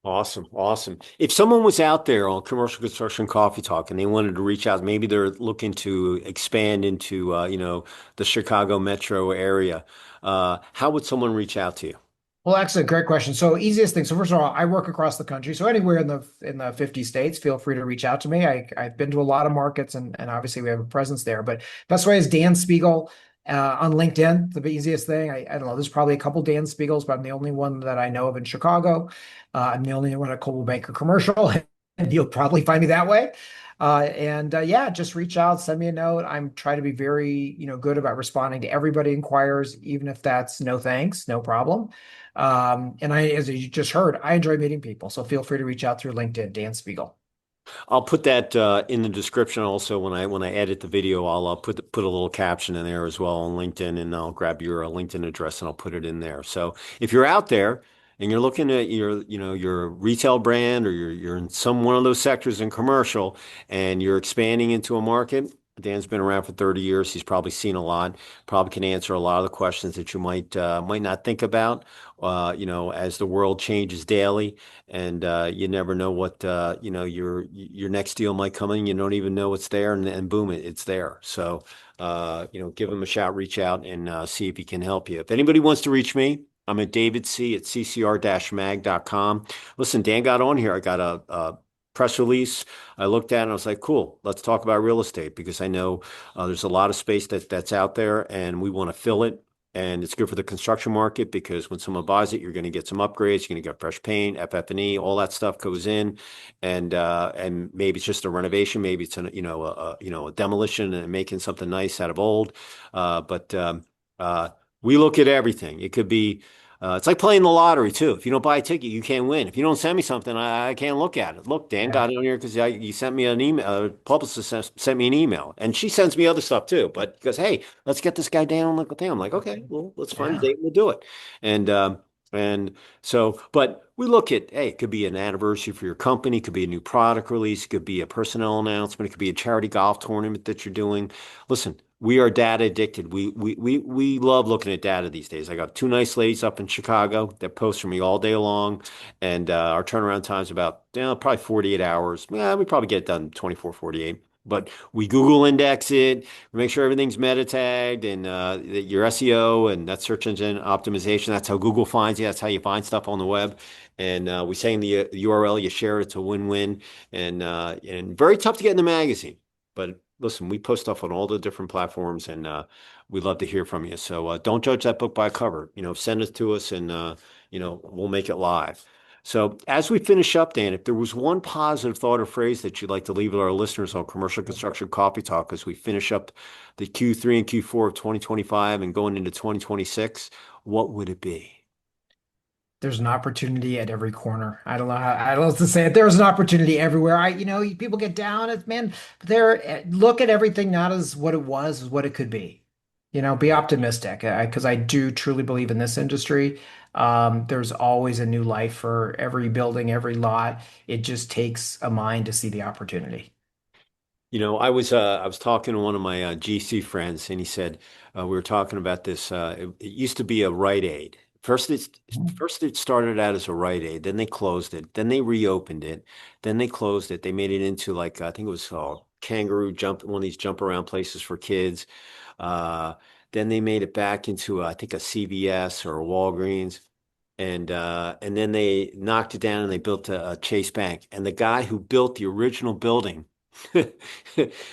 Awesome. Awesome. If someone was out there on Commercial Construction Coffee Talk and they wanted to reach out, maybe they're looking to expand into, the Chicago metro area, how would someone reach out to you? Well, excellent, great question. So easiest thing. So first of all, I work across the country. So anywhere in the 50 states, feel free to reach out to me. I've been to a lot of markets and obviously we have a presence there. But best way is Dan Spiegel on LinkedIn. The easiest thing. I don't know. There's probably a couple Dan Spiegels, but I'm the only one that I know of in Chicago. I'm the only one at Coldwell Banker Commercial, and you'll probably find me that way. Yeah, just reach out, send me a note. I'm trying to be very, good about responding to everybody inquires, even if that's no thanks, no problem. And as you just heard, I enjoy meeting people. So feel free to reach out through LinkedIn, Dan Spiegel. I'll put that in the description also when I edit the video. I'll put a little caption in there as well on LinkedIn, and I'll grab your LinkedIn address and I'll put it in there. So if you're out there and you're looking at your retail brand, or you're in some one of those sectors in commercial and you're expanding into a market. Dan's been around for 30 years. He's probably seen a lot, probably can answer a lot of the questions that you might not think about, as the world changes daily, and you never know what your next deal might come in. You don't even know it's there, and boom, it's there. So give him a shout, reach out, and see if he can help you. If anybody wants to reach me, I'm at David C at ccr-mag.com. Listen, Dan got on here. I got a press release. I looked at it and I was like, cool, let's talk about real estate, because I know there's a lot of space that's out there and we want to fill it. And it's good for the construction market, because when someone buys it, you're going to get some upgrades. You're going to get fresh paint, FF&E, all that stuff goes in, and maybe it's just a renovation, maybe it's a demolition and making something nice out of old. But uh, we look at everything. It could be. It's like playing the lottery too. If you don't buy a ticket, you can't win. If you don't send me something, I can't look at it. Look, Dan Yeah. got it on here because you sent me an email. A publicist sent me an email, and she sends me other stuff too. But because hey, let's get this guy down on the thing. I'm like, okay, well, let's find a Yeah. date and we'll do it. And but we look at, hey, it could be an anniversary for your company, it could be a new product release, it could be a personnel announcement, it could be a charity golf tournament that you're doing. Listen, we are data addicted. We love looking at data these days. I got two nice ladies up in Chicago that post for me all day long, and our turnaround time is about probably 48 hours. Yeah, we probably get it done 24, 48. But we Google index it, make sure everything's meta tagged, and that your SEO and that search engine optimization. That's how Google finds you. That's how you find stuff on the web. And we say in the URL, you share it. It's a win-win, and very tough to get in the magazine. But listen, we post stuff on all the different platforms, and we'd love to hear from you. So don't judge that book by a cover. Send it to us, and we'll make it live. So as we finish up, Dan, if there was one positive thought or phrase that you'd like to leave with our listeners on Commercial Construction Coffee Talk as we finish up the Q3 and Q4 of 2025 and going into 2026, what would it be? There's an opportunity at every corner. I don't know how to say it. There's an opportunity everywhere. People get down. It's man, look at everything not as what it was, as what it could be. Be optimistic, because I do truly believe in this industry. There's always a new life for every building, every lot. It just takes a mind to see the opportunity. I was talking to one of my GC friends, and he said we were talking about this. It used to be a Rite Aid. First it started out as a Rite Aid, then they closed it, then they reopened it, then they closed it. They made it into, like, I think it was Kangaroo Jump, one of these jump around places for kids. Uh, then they made it back into I think a CVS or a Walgreens. And then they knocked it down and they built a Chase Bank. And the guy who built the original building,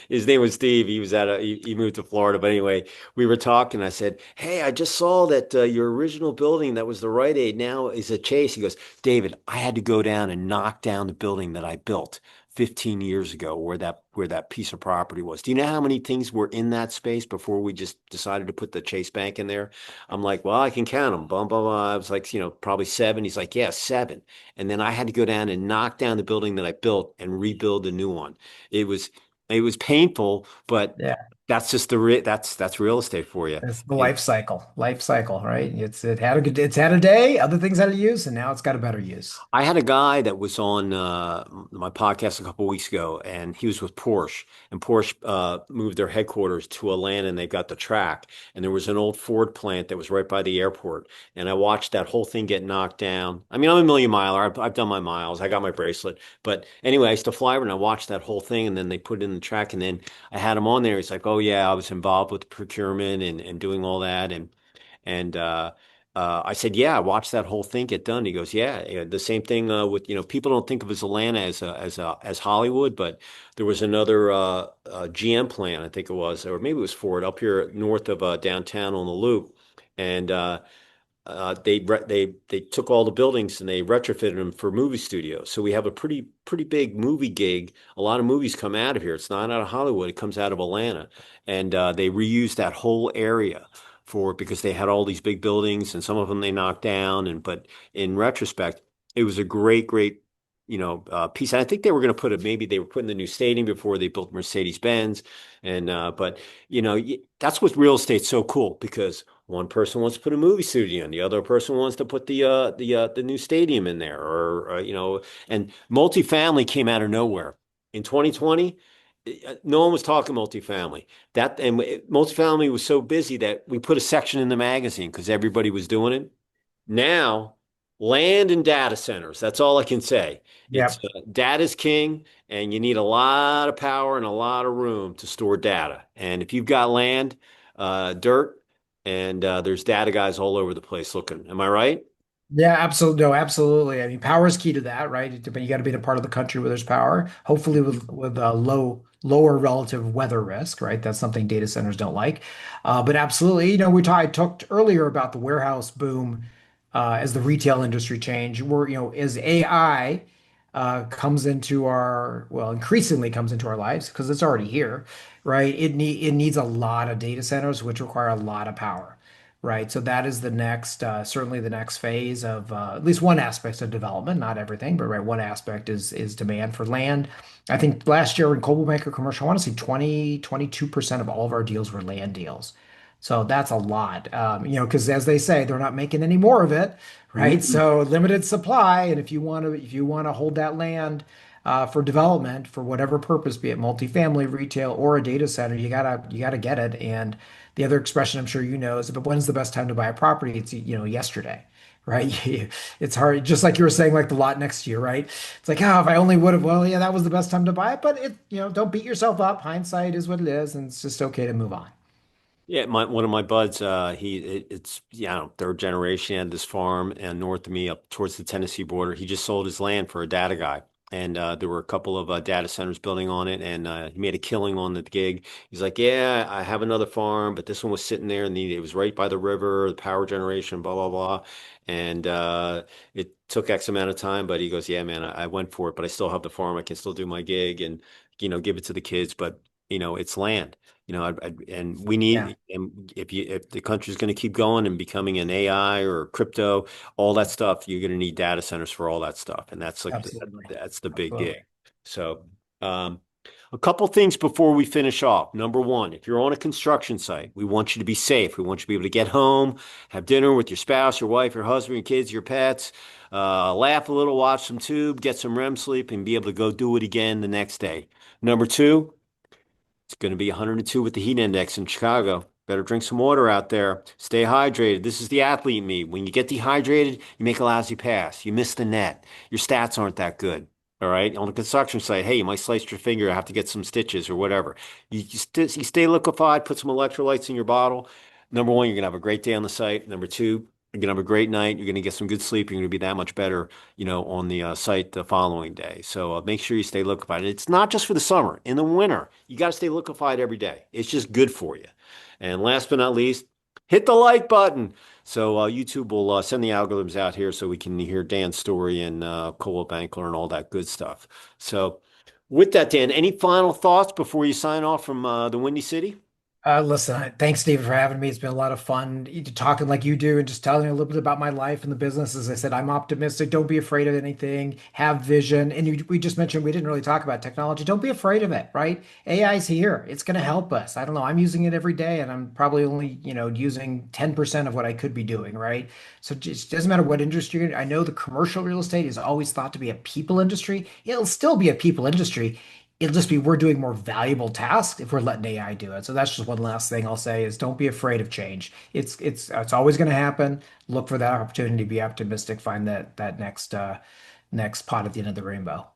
his name was Steve. He moved to Florida. But anyway, we were talking. I said, "Hey, I just saw that your original building that was the Rite Aid now is a Chase." He goes, "David, I had to go down and knock down the building that I built 15 years ago where that piece of property was. Do you know how many things were in that space before we just decided to put the Chase Bank in there?" I'm like, "Well, I can count them." Blah, blah, blah. I was like, probably seven. He's like, "Yeah, seven." And then I had to go down and knock down the building that I built and rebuild a new one. It was it was painful, but Yeah, that's just that's real estate for you. it's the And life cycle, right? It's had a day, other things had a use, and now it's got a better use. I had a guy that was on my podcast a couple weeks ago, and he was with Porsche. And Porsche moved their headquarters to Atlanta, and they got the track. And there was an old Ford plant that was right by the airport. And I watched that whole thing get knocked down. I mean, I'm a million miler. I've done my miles. I got my bracelet. But anyway, I used to fly over and I watched that whole thing, and then they put it in the track. And then I had him on there. He's like, "Oh yeah, I was involved with procurement and doing all that." And I said, "Yeah, I watched that whole thing get done." He goes, "Yeah, yeah, the same thing with people don't think of as Atlanta as Hollywood, but there was another GM plant, I think it was, or maybe it was Ford up here north of downtown on the Loop, and they took all the buildings and they retrofitted them for movie studios. So we have a pretty big movie gig. A lot of movies come out of here. It's not out of Hollywood. It comes out of Atlanta, and they reused that whole area because they had all these big buildings and some of them they knocked down. But in retrospect, it was a great piece. And I think they were going to maybe they were putting the new stadium before they built Mercedes-Benz. But that's what real estate's so cool because one person wants to put a movie studio in, the other person wants to put the new stadium in there, and multifamily came out of nowhere in 2020. No one was talking multifamily. Multifamily was so busy that we put a section in the magazine because everybody was doing it. Now, land and data centers. That's all I can say. It's Yep. data's king, and you need a lot of power and a lot of room to store data. And if you've got land, dirt, and there's data guys all over the place looking. Am I right? Yeah, absolutely. No, absolutely. I mean, power is key to that, right? But you got to be in a part of the country where there's power, hopefully with lower relative weather risk, right? That's something data centers don't like. But absolutely, I talked earlier about the warehouse boom as the retail industry change. As AI increasingly comes into our lives because it's already here, right? It needs a lot of data centers, which require a lot of power. Right. So that is certainly the next phase of at least one aspect of development, not everything, but right, one aspect is demand for land. I think last year in Coldwell Banker Commercial, I want to say 22% of all of our deals were land deals. So that's a lot, because as they say, they're not making any more of it, right? Mhm. So limited supply, and if you want to hold that land for development for whatever purpose, be it multifamily, retail, or a data center, you gotta get it. And the other expression I'm sure you know is, but when's the best time to buy a property? It's, yesterday, right? It's hard, just like you were saying, like the lot next to you, right? It's like, oh, if I only would have, well, yeah, that was the best time to buy it. But don't beat yourself up. Hindsight is what it is, and it's just okay to move on. Yeah, one of my buds, it's third generation. He had this farm and north of me up towards the Tennessee border. He just sold his land for a data guy, and there were a couple of data centers building on it, and he made a killing on the gig. He's like, "Yeah, I have another farm, but this one was sitting there, and it was right by the river, the power generation, blah blah blah." And it took X amount of time, but he goes, "Yeah, man, I went for it, but I still have the farm. I can still do my gig and give it to the kids, but it's land." And we Yeah, need, and if the country's going to keep going and becoming an AI or crypto, all that stuff, you're going to need data centers for all that stuff, and absolutely. that's the big gig. Absolutely. So, a couple things before we finish off. Number one, if you're on a construction site, we want you to be safe. We want you to be able to get home, have dinner with your spouse, your wife, your husband, your kids, your pets, laugh a little, watch some tube, get some REM sleep, and be able to go do it again the next day. Number two. It's going to be 102 with the heat index in Chicago. Better drink some water out there. Stay hydrated. This is the athlete in me. When you get dehydrated, you make a lousy pass. You miss the net. Your stats aren't that good. All right. On the construction site, hey, you might slice your finger. I have to get some stitches or whatever. You stay liquefied, put some electrolytes in your bottle. Number one, you're going to have a great day on the site. Number two, you're going to have a great night. You're going to get some good sleep. You're going to be that much better, on the site the following day. So make sure you stay liquefied. It's not just for the summer. In the winter, you got to stay liquefied every day. It's just good for you. And last but not least, hit the like button. So YouTube will send the algorithms out here so we can hear Dan's story and Coldwell Banker and all that good stuff. So with that, Dan, any final thoughts before you sign off from the Windy City? Listen, thanks, David, for having me. It's been a lot of fun talking like you do and just telling me a little bit about my life and the business. As I said, I'm optimistic. Don't be afraid of anything. Have vision. And we just mentioned we didn't really talk about technology. Don't be afraid of it, right? AI is here. It's going to help us. I don't know. I'm using it every day, and I'm probably only, using 10% of what I could be doing, right? So it just doesn't matter what industry you're in. I know the commercial real estate is always thought to be a people industry. It'll still be a people industry. It'll just be we're doing more valuable tasks if we're letting AI do it. So that's just one last thing I'll say is don't be afraid of change. It's always going to happen. Look for that opportunity, be optimistic, find that next pot at the end of the rainbow.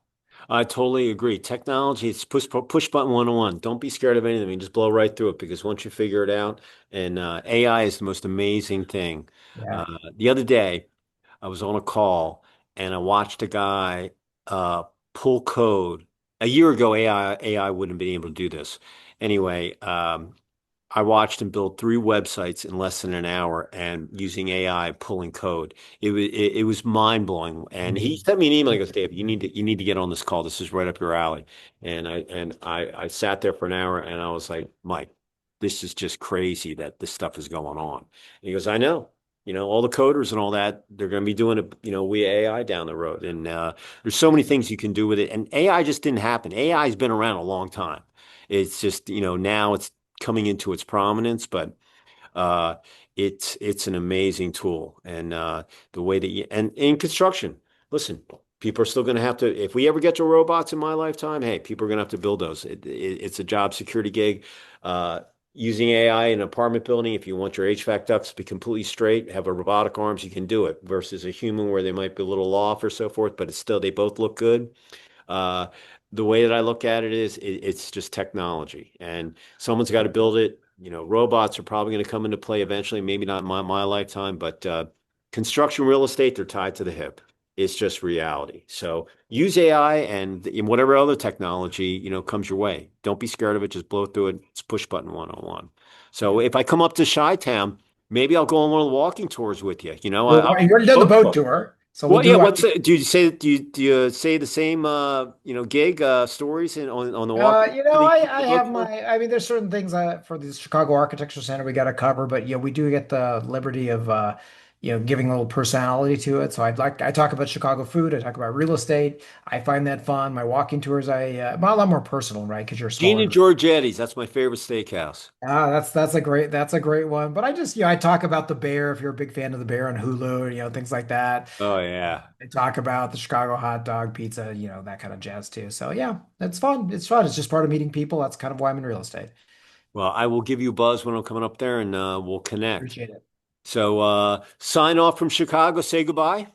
I totally agree. Technology, it's push button 101. Don't be scared of anything. I mean, just blow right through it because once you figure it out, and AI is the most amazing thing. Yeah. Uh, the other day, I was on a call and I watched a guy uh, pull code. A year ago, AI wouldn't have been able to do this. Anyway, I watched him build three websites in less than an hour and using AI pulling code. It was mind blowing. And he Amazing. sent me an email. He goes, Dave, you need to get on this call. This is right up your alley. And I sat there for an hour and I was like, Mike, this is just crazy that this stuff is going on. And he goes, I know. all the coders and all that, they're going to be doing it, we AI down the road. And there's so many things you can do with it. And AI just didn't happen. AI has been around a long time. It's just, now it's coming into its prominence, but uh, it's an amazing tool. And the way that and in construction, listen, people are still going to have to, if we ever get to robots in my lifetime, hey, people are going to have to build those. It's a job security gig. Uh, Using AI in an apartment building, if you want your HVAC ducts to be completely straight, have a robotic arms, you can do it versus a human where they might be a little off or so forth, but it's still, they both look good. Uh, the way that I look at it is it's just technology and someone's got to build it. Robots are probably going to come into play eventually, maybe not in my lifetime, but construction real estate, they're tied to the hip. It's just reality. So use AI and in whatever other technology, comes your way. Don't be scared of it. Just blow through it. It's push button 101. So Yeah. if I come up to Chi-Town, maybe I'll go on one of the walking tours with you. Well, I'll you already done the boat tour, so we'll well, yeah. do. Do you say the same gig stories on the walk for I the book have tour? I mean, there's certain things for the Chicago Architecture Center we got to cover, but yeah, we do get the liberty of, giving a little personality to it. So I talk about Chicago food, I talk about real estate. I find that fun. My walking tours, a lot more personal, right? Because you're a Gene smaller and group. Giorgetti's. That's my favorite steakhouse. Ah, that's a great one. But I just, I talk about the Bear if you're a big fan of the Bear on Hulu, things like that. Oh yeah. They talk about the Chicago hot dog, pizza, that kind of jazz too. So yeah, it's fun. It's fun. It's just part of meeting people. That's kind of why I'm in real estate. Well, I will give you a buzz when I'm coming up there, and we'll connect. Appreciate it. So sign off from Chicago. Say goodbye.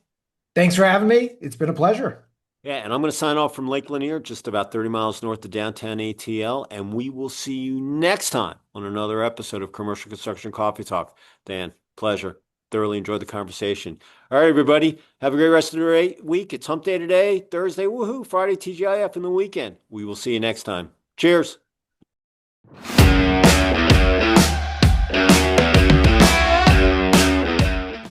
Thanks for having me. It's been a pleasure. Yeah, and I'm going to sign off from Lake Lanier, just about 30 miles north of downtown ATL, and we will see you next time on another episode of Commercial Construction Coffee Talk. Dan, pleasure. Thoroughly enjoyed the conversation. All right, everybody, have a great rest of the week. It's Hump Day today, Thursday, woohoo, Friday, TGIF, and the weekend. We will see you next time. Cheers.